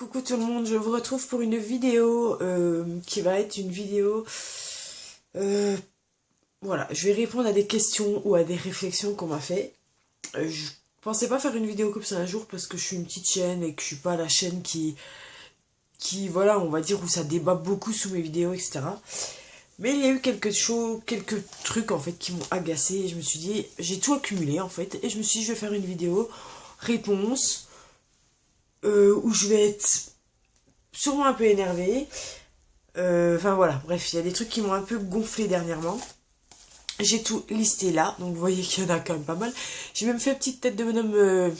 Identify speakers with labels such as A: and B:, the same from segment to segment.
A: Coucou tout le monde, je vous retrouve pour une vidéo qui va être une vidéo... voilà, je vais répondre à des questions ou à des réflexions qu'on m'a fait. Je pensais pas faire une vidéo comme ça un jour parce que je suis une petite chaîne et que je suis pas la chaîne qui voilà, on va dire où ça débat beaucoup sous mes vidéos, etc. Mais il y a eu quelques trucs en fait qui m'ont agacé et je me suis dit, j'ai tout accumulé en fait et je me suis dit je vais faire une vidéo réponse où je vais être sûrement un peu énervée. Enfin voilà, bref, il y a des trucs qui m'ont un peu gonflé dernièrement. J'ai tout listé là, donc vous voyez qu'il y en a quand même pas mal. J'ai même fait une petite tête de bonhomme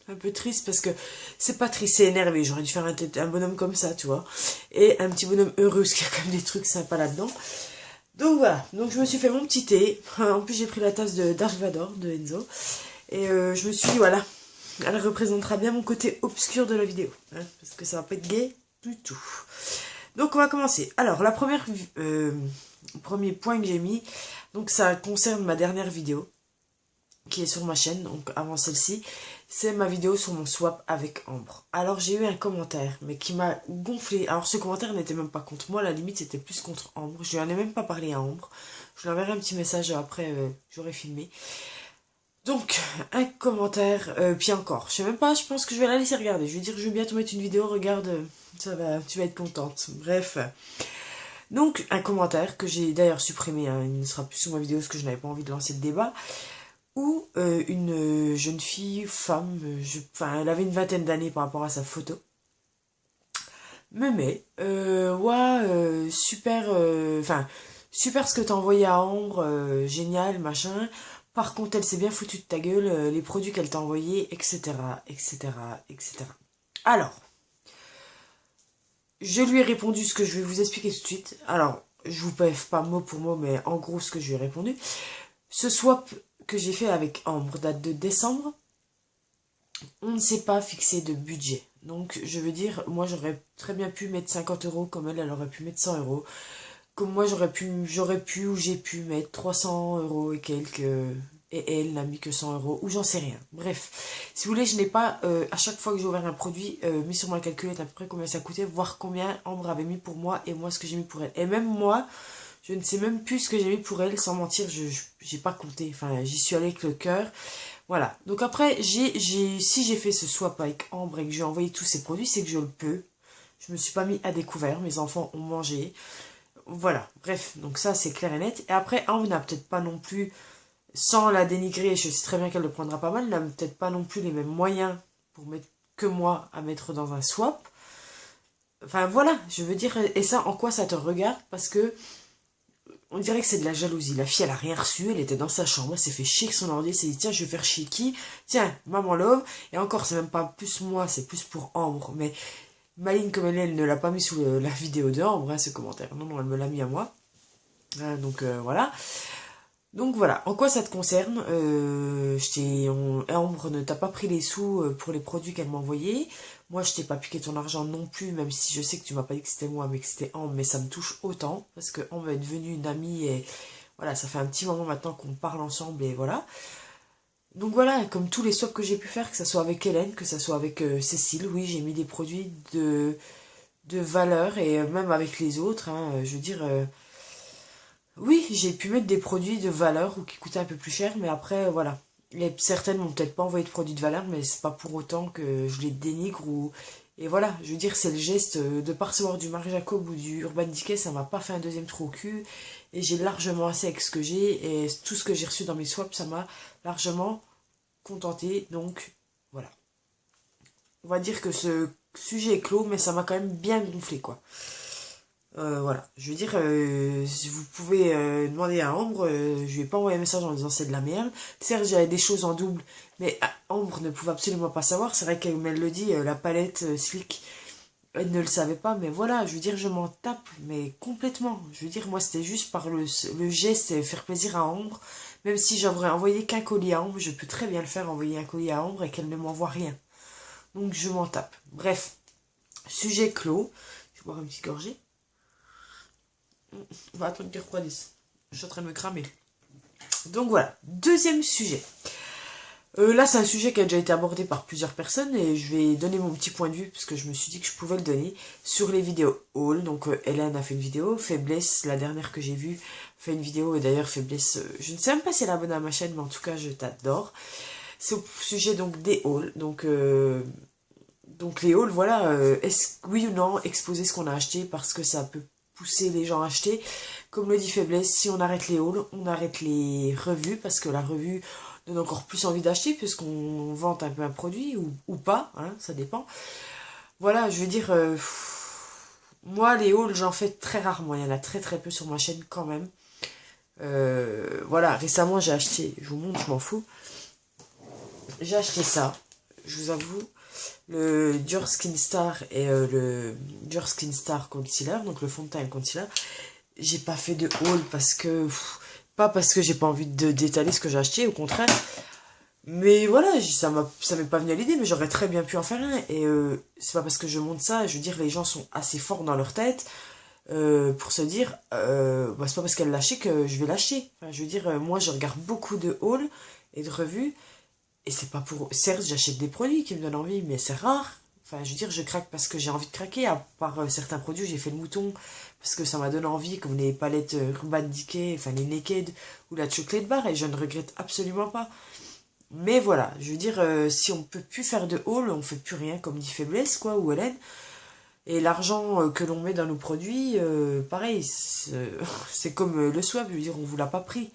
A: un peu triste parce que c'est pas triste, c'est énervé. J'aurais dû faire un bonhomme comme ça, tu vois. Et un petit bonhomme heureux, parce qu'il y a quand même des trucs sympas là-dedans. Donc voilà, donc je me suis fait mon petit thé. En plus j'ai pris la tasse de Dark Vador de Enzo. Et je me suis dit voilà, elle représentera bien mon côté obscur de la vidéo. Hein, parce que ça va pas être gai du tout. Donc on va commencer. Alors la premier point que j'ai mis, donc ça concerne ma dernière vidéo qui est sur ma chaîne, donc avant celle-ci, c'est ma vidéo sur mon swap avec Ambre. Alors j'ai eu un commentaire, mais qui m'a gonflé. Alors ce commentaire n'était même pas contre moi, à la limite c'était plus contre Ambre. Je lui en ai même pas parlé à Ambre. Je lui enverrai un petit message après, j'aurai filmé. Donc, un commentaire, puis encore, je sais même pas, je pense que je vais la laisser regarder. Je vais dire, je vais bientôt mettre une vidéo, regarde, ça va, tu vas être contente. Bref. Donc, un commentaire que j'ai d'ailleurs supprimé, hein, il ne sera plus sur ma vidéo parce que je n'avais pas envie de lancer le débat, où une jeune fille, femme, enfin, elle avait une vingtaine d'années par rapport à sa photo, me met, ouais, super, enfin, super ce que t'as envoyé à Ambre, génial, machin. Par contre, elle s'est bien foutue de ta gueule, les produits qu'elle t'a envoyés, etc., etc., etc. Alors, je lui ai répondu ce que je vais vous expliquer tout de suite. Alors, je vous pève pas mot pour mot, mais en gros, ce que je lui ai répondu. Ce swap que j'ai fait avec Ambre date de décembre. On ne s'est pas fixé de budget. Donc, je veux dire, moi, j'aurais très bien pu mettre 50 euros, comme elle aurait pu mettre 100 euros. Comme moi, j'aurais pu ou j'ai pu mettre 300 euros et quelques, et elle n'a mis que 100 euros, ou j'en sais rien. Bref, si vous voulez, je n'ai pas, à chaque fois que j'ai ouvert un produit, mis sur ma calculette à peu près combien ça coûtait, voir combien Ambre avait mis pour moi et moi ce que j'ai mis pour elle. Et même moi, je ne sais même plus ce que j'ai mis pour elle, sans mentir, j'ai pas compté. Enfin, j'y suis allée avec le cœur. Voilà. Donc après, si j'ai fait ce swap avec Ambre et que j'ai envoyé tous ces produits, c'est que je le peux. Je me suis pas mis à découvert, mes enfants ont mangé. Voilà, bref, donc ça c'est clair et net. Et après, Ambre n'a peut-être pas non plus, sans la dénigrer, je sais très bien qu'elle le prendra pas mal, n'a peut-être pas non plus les mêmes moyens pour mettre que moi à mettre dans un swap. Enfin voilà, je veux dire, et ça, en quoi ça te regarde? Parce que on dirait que c'est de la jalousie. La fille, elle a rien reçu, elle était dans sa chambre, elle s'est fait chier avec son ordi, elle s'est dit, tiens, je vais faire chier qui? Tiens, maman love. Et encore, c'est même pas plus moi, c'est plus pour Ambre. Mais Maline, comme elle ne l'a pas mis sous la vidéo d'Ambre, hein, ce commentaire. Non, non, elle me l'a mis à moi. Hein, donc voilà. Donc voilà, en quoi ça te concerne? Ambre ne t'a pas pris les sous pour les produits qu'elle m'a envoyés. Moi, je t'ai pas piqué ton argent non plus, même si je sais que tu m'as pas dit que c'était moi, mais que c'était Ambre, mais ça me touche autant, parce que Ambre est devenue une amie, et voilà, ça fait un petit moment maintenant qu'on parle ensemble, et voilà. Donc voilà, comme tous les swaps que j'ai pu faire, que ça soit avec Hélène, que ça soit avec Cécile, oui, j'ai mis des produits de valeur, et même avec les autres, hein, je veux dire... oui, j'ai pu mettre des produits de valeur ou qui coûtaient un peu plus cher, mais après, voilà. Certaines m'ont peut-être pas envoyé de produits de valeur, mais c'est pas pour autant que je les dénigre ou... Et voilà, je veux dire, c'est le geste de pas recevoir du Marc Jacob ou du Urban Decay, ça m'a pas fait un deuxième trou au cul. Et j'ai largement assez avec ce que j'ai, et tout ce que j'ai reçu dans mes swaps, ça m'a largement contenté, donc voilà. On va dire que ce sujet est clos, mais ça m'a quand même bien gonflé, quoi. Voilà, je veux dire, si vous pouvez demander à Ambre, je lui ai pas envoyé un message en disant c'est de la merde. Certes, j'avais des choses en double, mais Ambre ne pouvait absolument pas savoir. C'est vrai qu'elle le dit, la palette Slick, elle ne le savait pas, mais voilà, je veux dire, je m'en tape, mais complètement. Je veux dire, moi, c'était juste par le geste et faire plaisir à Ambre. Même si j'aurais envoyé qu'un colis à Ambre, je peux très bien le faire, envoyer un colis à Ambre et qu'elle ne m'envoie rien. Donc, je m'en tape. Bref, sujet clos. Je vais boire une petite gorgée. On va attendre qu'il refroidisse. Je suis en train de me cramer. Donc voilà, deuxième sujet. Là, c'est un sujet qui a déjà été abordé par plusieurs personnes et je vais donner mon petit point de vue parce que je me suis dit que je pouvais le donner sur les vidéos haul. Donc, Hélène a fait une vidéo, Faiblesse, la dernière que j'ai vue, fait une vidéo et d'ailleurs, Faiblesse, je ne sais même pas si elle est abonnée à ma chaîne, mais en tout cas, je t'adore. C'est au sujet donc des hauls. Donc les hauls, voilà, est-ce oui ou non exposer ce qu'on a acheté parce que ça peut pousser les gens à acheter. Comme le dit Faiblesse, si on arrête les hauls, on arrête les revues parce que la revue donne encore plus envie d'acheter puisqu'on vante un peu un produit ou pas, hein, ça dépend. Voilà, je veux dire, moi les hauls j'en fais très rarement, il y en a très très peu sur ma chaîne quand même. Voilà, récemment j'ai acheté, je vous montre, je m'en fous. J'ai acheté ça, je vous avoue, le Dior Skin Star et le Dior Skin Star Concealer, donc le fond de teint concealer. J'ai pas fait de haul parce que... pas parce que j'ai pas envie de d'étaler ce que j'ai acheté, au contraire. Mais voilà, ça m'est pas venu à l'idée, mais j'aurais très bien pu en faire un. Et c'est pas parce que je monte ça, je veux dire, les gens sont assez forts dans leur tête pour se dire, bah, c'est pas parce qu'elle lâchait que je vais lâcher. Enfin, je veux dire, moi je regarde beaucoup de hauls et de revues. Et c'est pas pour... Certes, j'achète des produits qui me donnent envie, mais c'est rare. Enfin, je veux dire, je craque parce que j'ai envie de craquer. À part certains produits, j'ai fait le mouton parce que ça m'a donné envie, comme les palettes Urban Decay, enfin les Naked ou la Chocolate Bar, et je ne regrette absolument pas. Mais voilà, je veux dire, si on peut plus faire de haul, on fait plus rien, comme dit Faiblesse, quoi, ou Hélène. Et l'argent que l'on met dans nos produits, pareil, c'est comme le swap, je veux dire, on vous l'a pas pris.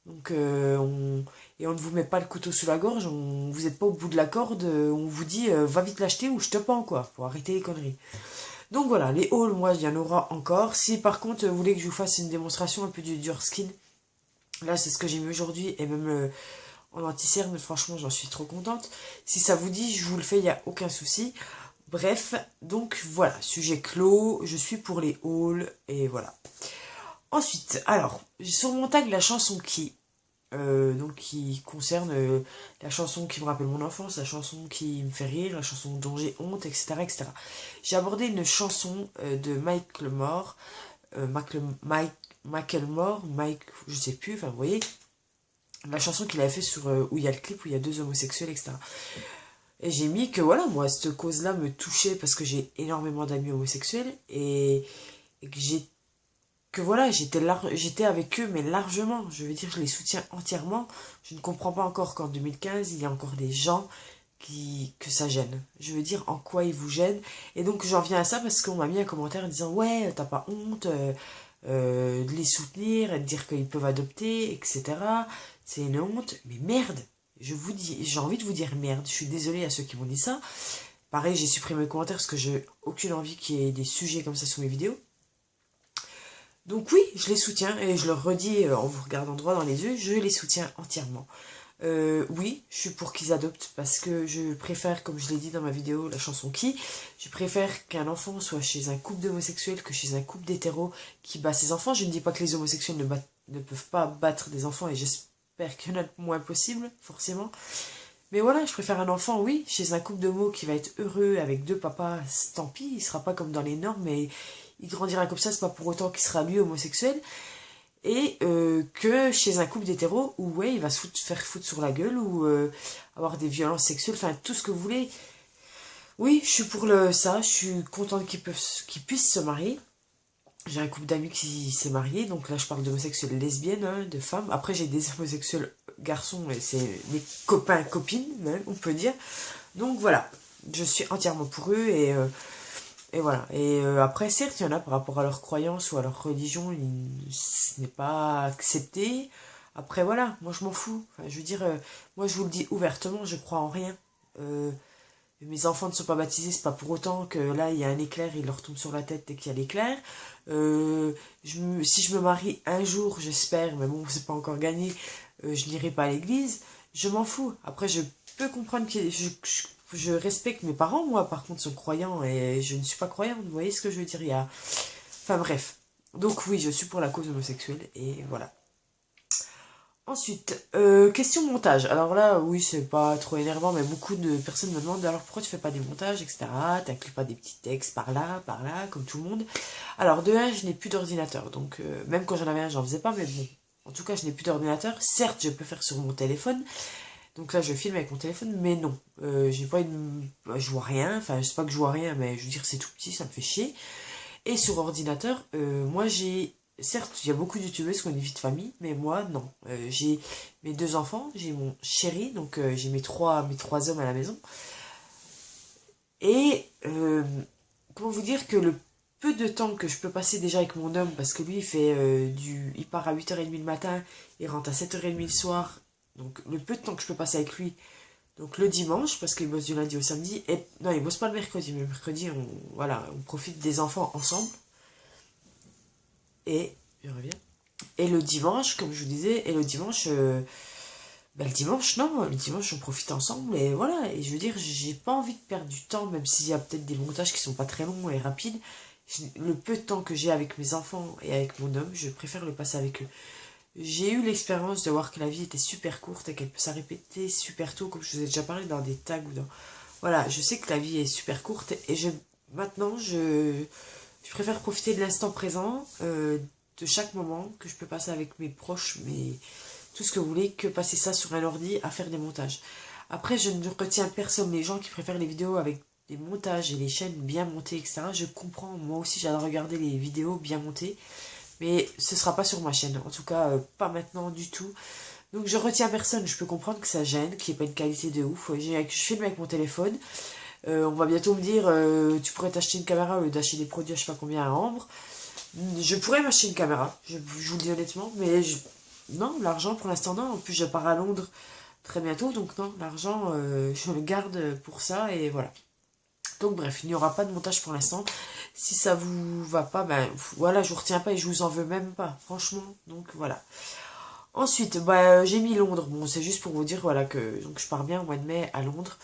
A: Donc, et on ne vous met pas le couteau sous la gorge, vous n'êtes pas au bout de la corde, on vous dit va vite l'acheter ou je te pends quoi, pour arrêter les conneries. Donc voilà, les hauls, moi, il y en aura encore. Si par contre, vous voulez que je vous fasse une démonstration un peu du Dior Skin, là, c'est ce que j'ai mis aujourd'hui, et même en anti-cerne, franchement, j'en suis trop contente. Si ça vous dit, je vous le fais, il n'y a aucun souci. Bref, donc voilà, sujet clos, je suis pour les hauls, et voilà. Ensuite, alors, sur mon tag, la chanson donc qui concerne la chanson qui me rappelle mon enfance, la chanson qui me fait rire, la chanson dont j'ai honte, etc. etc. J'ai abordé une chanson de Mike Lemore, Mike, je sais plus, enfin vous voyez, la chanson qu'il avait fait sur où il y a le clip où il y a deux homosexuels, etc. Et j'ai mis que voilà, moi, cette cause-là me touchait parce que j'ai énormément d'amis homosexuels et que voilà, j'étais avec eux, mais largement. Je veux dire, je les soutiens entièrement. Je ne comprends pas encore qu'en 2015, il y a encore des gens que ça gêne. Je veux dire, en quoi ils vous gênent. Et donc, j'en viens à ça parce qu'on m'a mis un commentaire en disant, ouais, t'as pas honte de les soutenir et de dire qu'ils peuvent adopter, etc. C'est une honte. Mais merde, je vous dis, j'ai envie de vous dire merde. Je suis désolée à ceux qui m'ont dit ça. Pareil, j'ai supprimé le commentaire parce que j'ai aucune envie qu'il y ait des sujets comme ça sur mes vidéos. Donc oui, je les soutiens et je leur redis en vous regardant droit dans les yeux, je les soutiens entièrement. Oui, je suis pour qu'ils adoptent parce que je préfère, comme je l'ai dit dans ma vidéo, la chanson Qui, je préfère qu'un enfant soit chez un couple d'homosexuels que chez un couple d'hétéros qui bat ses enfants. Je ne dis pas que les homosexuels ne peuvent pas battre des enfants et j'espère qu'il y en a le moins possible, forcément. Mais voilà, je préfère un enfant, oui, chez un couple d'homos qui va être heureux avec deux papas, tant pis, il sera pas comme dans les normes, mais il grandira comme ça, c'est pas pour autant qu'il sera lui homosexuel. Et que chez un couple d'hétéros où ouais, il va se faire foutre sur la gueule ou avoir des violences sexuelles, enfin tout ce que vous voulez. Oui, je suis pour ça, je suis contente qu'ils puissent se marier. J'ai un couple d'amis qui s'est marié, donc là je parle d'homosexuels lesbiennes, hein, de femmes. Après j'ai des homosexuels garçons, et c'est mes copains, copines même, on peut dire. Donc voilà, je suis entièrement pour eux et voilà. Et après, certes, il y en a par rapport à leur croyance ou à leur religion, ce n'est pas accepté. Après, voilà, moi je m'en fous. Enfin, je veux dire, moi je vous le dis ouvertement, je crois en rien. Euh, Mes enfants ne sont pas baptisés, c'est pas pour autant que là il y a un éclair, il leur tombe sur la tête dès qu'il y a l'éclair. Si je me marie un jour, j'espère, mais bon, c'est pas encore gagné, je n'irai pas à l'église. Je m'en fous. Après, je peux comprendre que je respecte mes parents, moi, par contre, sont croyants et je ne suis pas croyante. Vous voyez ce que je veux dire? Enfin bref. Donc oui, je suis pour la cause homosexuelle et voilà. Ensuite, question montage. Alors là, oui, c'est pas trop énervant, mais beaucoup de personnes me demandent alors pourquoi tu fais pas des montages, etc. T'inclus pas des petits textes par là, comme tout le monde. Alors de un, je n'ai plus d'ordinateur, donc même quand j'en avais un, j'en faisais pas, mais bon. En tout cas, je n'ai plus d'ordinateur. Certes, je peux faire sur mon téléphone, Donc là, je filme avec mon téléphone, mais non. J'ai pas une... Je vois rien, enfin, c'est pas que je vois rien, mais je veux dire, c'est tout petit, ça me fait chier. Et sur ordinateur, moi j'ai... Certes, il y a beaucoup de youtubeuses qui ont une vie de famille, mais moi, non. J'ai mes 2 enfants, j'ai mon chéri, donc j'ai mes trois hommes à la maison. Et comment vous dire que le peu de temps que je peux passer déjà avec mon homme, parce que lui, il part à 8h30 le matin, il rentre à 7h30 le soir. Donc le peu de temps que je peux passer avec lui, donc le dimanche, parce qu'il bosse du lundi au samedi, et non, il bosse pas le mercredi, mais le mercredi, voilà, on profite des enfants ensemble. Et, je reviens. Et le dimanche, comme je vous disais, et le dimanche, le dimanche, non, le dimanche, on profite ensemble, et voilà. Et je veux dire, j'ai pas envie de perdre du temps, même s'il y a peut-être des montages qui sont pas très longs et rapides. Le peu de temps que j'ai avec mes enfants et avec mon homme, je préfère le passer avec eux. J'ai eu l'expérience de voir que la vie était super courte et qu'elle peut s'arrêter super tôt, comme je vous ai déjà parlé dans des tags ou dans... Voilà, je sais que la vie est super courte et maintenant, je préfère profiter de l'instant présent, de chaque moment que je peux passer avec mes proches, tout ce que vous voulez, que passer ça sur un ordi à faire des montages. Après, je ne retiens personne. Les gens qui préfèrent les vidéos avec des montages et les chaînes bien montées, etc. Je comprends, moi aussi j'adore regarder les vidéos bien montées. Mais ce sera pas sur ma chaîne, en tout cas pas maintenant du tout. Donc je retiens personne, je peux comprendre que ça gêne, qu'il n'y ait pas une qualité de ouf. Je filme avec mon téléphone. On va bientôt me dire, tu pourrais t'acheter une caméra au lieu d'acheter des produits à je sais pas combien à Ambre. Je pourrais m'acheter une caméra, je vous le dis honnêtement, mais non, l'argent pour l'instant non. En plus je pars à Londres très bientôt, donc non, l'argent je le garde pour ça et voilà. Donc bref, il n'y aura pas de montage pour l'instant. Si ça vous va pas, ben voilà, je vous retiens pas et je vous en veux même pas, franchement. Donc voilà. Ensuite, j'ai mis Londres. Bon, c'est juste pour vous dire voilà que donc je pars bien au mois de mai à Londres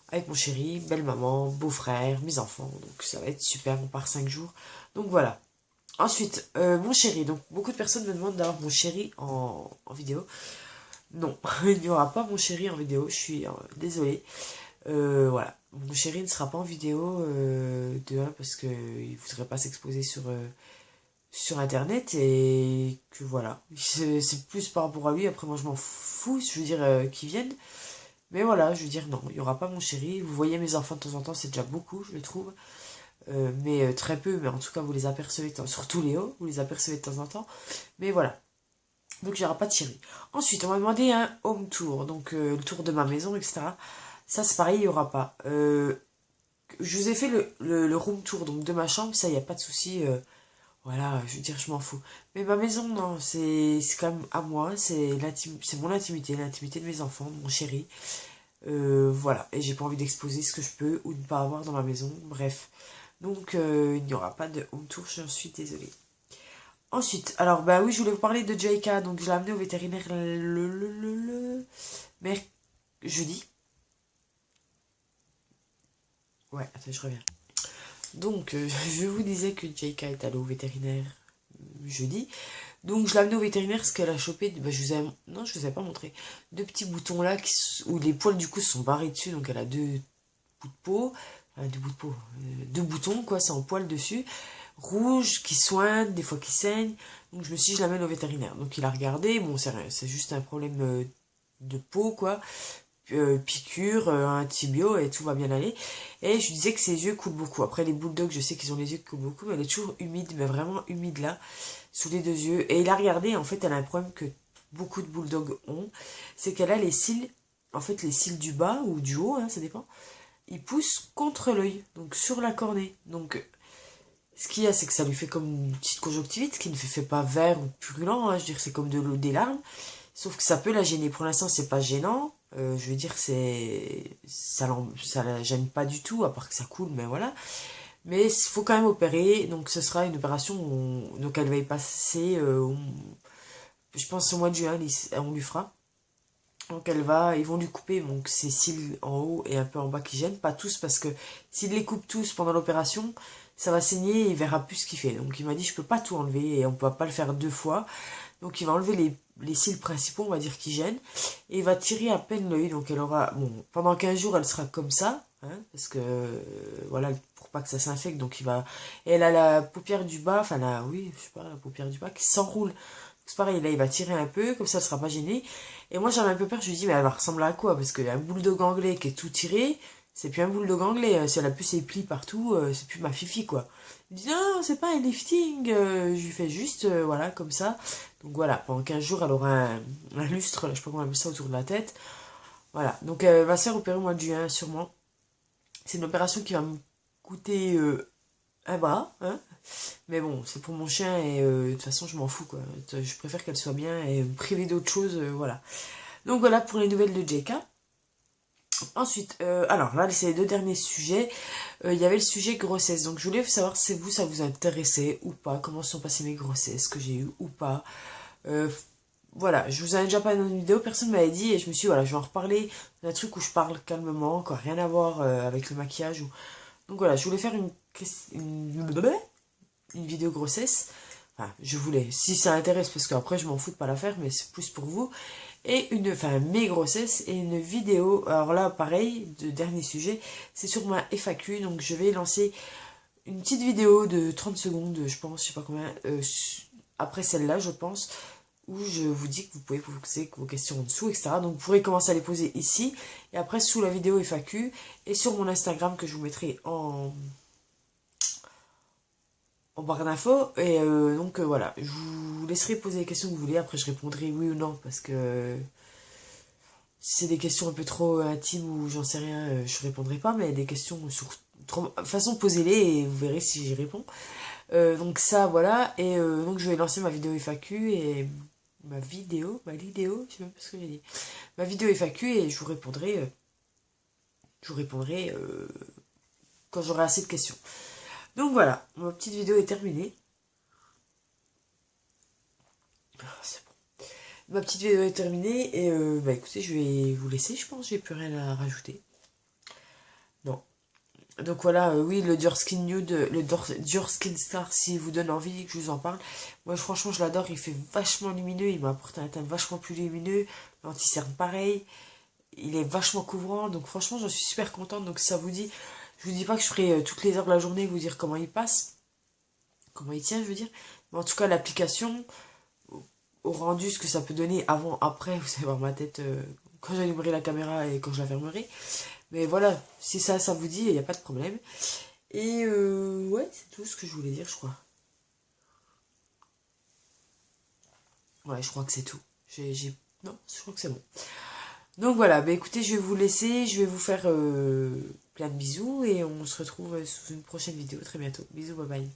A: avec mon chéri, belle maman, beau-frère, mes enfants. Donc ça va être super, on part 5 jours. Donc voilà. Ensuite, mon chéri. Donc beaucoup de personnes me demandent d'avoir mon chéri en vidéo. Non, il n'y aura pas mon chéri en vidéo, je suis désolée. Voilà, mon chéri ne sera pas en vidéo de un parce qu'il ne voudrait pas s'exposer sur internet et que voilà, c'est plus par rapport à lui. Après moi je m'en fous, je veux dire qu'il vienne, mais voilà, je veux dire non, il n'y aura pas mon chéri. Vous voyez mes enfants de temps en temps, c'est déjà beaucoup je le trouve. Mais très peu, mais en tout cas vous les apercevez, surtout Léo, vous les apercevez de temps en temps, mais voilà. Donc il n'y aura pas de chéri. Ensuite on m'a demandé un home tour, donc le tour de ma maison, etc. Ça c'est pareil, il n'y aura pas. Je vous ai fait le room tour donc de ma chambre, ça il n'y a pas de souci. Voilà, je veux dire, je m'en fous. Mais ma maison, non, c'est quand même à moi, c'est mon intimité, l'intimité de mes enfants, de mon chéri. Voilà, et j'ai pas envie d'exposer ce que je peux ou de ne pas avoir dans ma maison, bref. Donc il n'y aura pas de home tour, j'en suis désolée. Ensuite, alors bah oui, je voulais vous parler de Jaika, donc je l'ai amené au vétérinaire jeudi. Ouais, attends, je reviens. Donc, je vous disais que Jaika est allée au vétérinaire jeudi. Donc, je l'ai amenée au vétérinaire parce qu'elle a chopé, non, je vous ai pas montré, deux petits boutons là où les poils du cou se sont barrés dessus. Donc, elle a deux bouts de peau, deux boutons quoi, c'est en poils dessus, rouges qui soignent, des fois qui saignent. Donc, je me suis dit, je l'amène au vétérinaire. Donc, il a regardé, bon, c'est juste un problème de peau quoi. Piqûre, un tibio et tout va bien aller. Et je disais que ses yeux coulent beaucoup. Après les bulldogs, je sais qu'ils ont les yeux qui coulent beaucoup, mais elle est toujours humide, mais vraiment humide là, sous les deux yeux. Et il a regardé, en fait, elle a un problème que beaucoup de bulldogs ont, c'est qu'elle a les cils, en fait les cils du bas ou du haut, hein, ça dépend, ils poussent contre l'œil, donc sur la cornée. Donc ce qu'il y a, c'est que ça lui fait comme une petite conjonctivite, qui ne fait pas vert ou purulent, hein, je veux dire c'est comme de l'eau, des larmes. Sauf que ça peut la gêner. Pour l'instant, c'est pas gênant. Je veux dire, ça la gêne pas du tout, à part que ça coule, mais voilà. Mais il faut quand même opérer. Donc, ce sera une opération. Donc, elle va y passer. Je pense au mois de juin, on lui fera. Donc, ils vont lui couper donc ses cils en haut et un peu en bas qui gênent. Pas tous, parce que s'il les coupe tous pendant l'opération, ça va saigner et il verra plus ce qu'il fait. Donc, il m'a dit, je peux pas tout enlever et on peut pas le faire 2 fois. Donc il va enlever les cils principaux, on va dire, qui gênent. Et il va tirer à peine l'œil. Donc elle aura... Bon, pendant 15 jours, elle sera comme ça. Hein, parce que, voilà, pour pas que ça s'infecte. Donc il va... Et elle a la paupière du bas, enfin oui, je sais pas, la paupière du bas qui s'enroule. C'est pareil, là il va tirer un peu, comme ça elle sera pas gênée. Et moi j'avais un peu peur, je lui dis mais elle va ressembler à quoi? Parce qu'un bulldog anglais qui est tout tiré, c'est plus un bulldog anglais. Si elle a plus ses plis partout, c'est plus ma fifi quoi. Il dit non, c'est pas un lifting, je lui fais juste, voilà, comme ça. Donc voilà, pendant 15 jours elle aura un lustre, là, je sais pas comment on appelle ça, autour de la tête. Voilà, donc elle va se faire opérer au mois de juin sûrement. C'est une opération qui va me coûter un bras, hein. Mais bon, c'est pour mon chien et de toute façon je m'en fous quoi. Je préfère qu'elle soit bien et me priver d'autre chose, voilà. Donc voilà pour les nouvelles de JK. Ensuite, alors là c'est les 2 derniers sujets. Il y avait le sujet grossesse. Donc je voulais savoir si vous ça vous intéressait ou pas. Comment se sont passées mes grossesses, que j'ai eu ou pas. Euh, voilà, je vous en ai déjà parlé dans une vidéo, personne ne m'avait dit et je me suis dit voilà, je vais en reparler d'un truc où je parle calmement, quoi, rien à voir avec le maquillage. Donc voilà, je voulais faire une vidéo grossesse. Enfin, je voulais, si ça intéresse, parce qu'après je m'en fous de pas la faire, mais c'est plus pour vous. Et enfin mes grossesses et une vidéo, alors là pareil, de dernier sujet, c'est sur ma FAQ, donc je vais lancer une petite vidéo de 30 secondes, je pense, je sais pas combien, après celle-là je pense, où je vous dis que vous pouvez poser vos questions en dessous, etc. Donc vous pourrez commencer à les poser ici, et après sous la vidéo FAQ, et sur mon Instagram que je vous mettrai en barre d'infos. Et donc voilà, je vous laisserai poser les questions que vous voulez, après je répondrai oui ou non, parce que si c'est des questions un peu trop intimes ou j'en sais rien, je répondrai pas, mais des questions sur... De toute façon, posez-les et vous verrez si j'y réponds. Donc ça, voilà, et donc je vais lancer ma vidéo FAQ et... ma vidéo, je sais même pas ce que j'ai dit. Ma vidéo FAQ et je vous répondrai quand j'aurai assez de questions. Donc voilà, ma petite vidéo est terminée. C'est bon. Ma petite vidéo est terminée et bah écoutez, je vais vous laisser, je pense, j'ai plus rien à rajouter. Non. Donc voilà, oui, le Durskin Nude, le Durskin Star, s'il vous donne envie que je vous en parle. Moi, franchement, je l'adore, il fait vachement lumineux, il m'a apporté un teint vachement plus lumineux. L'anti-cerne, pareil. Il est vachement couvrant, donc franchement, j'en suis super contente. Donc si ça vous dit, je vous dis pas que je ferai toutes les heures de la journée vous dire comment il passe, comment il tient, je veux dire. Mais en tout cas, l'application, au rendu, ce que ça peut donner avant, après, vous allez voir ma tête quand j'allumerai la caméra et quand je la fermerai. Mais voilà, si ça vous dit, il n'y a pas de problème. Et ouais, c'est tout ce que je voulais dire, je crois. Ouais, je crois que c'est tout. Non, je crois que c'est bon. Donc voilà, bah écoutez, je vais vous laisser, je vais vous faire plein de bisous et on se retrouve sous une prochaine vidéo très bientôt. Bisous, bye bye.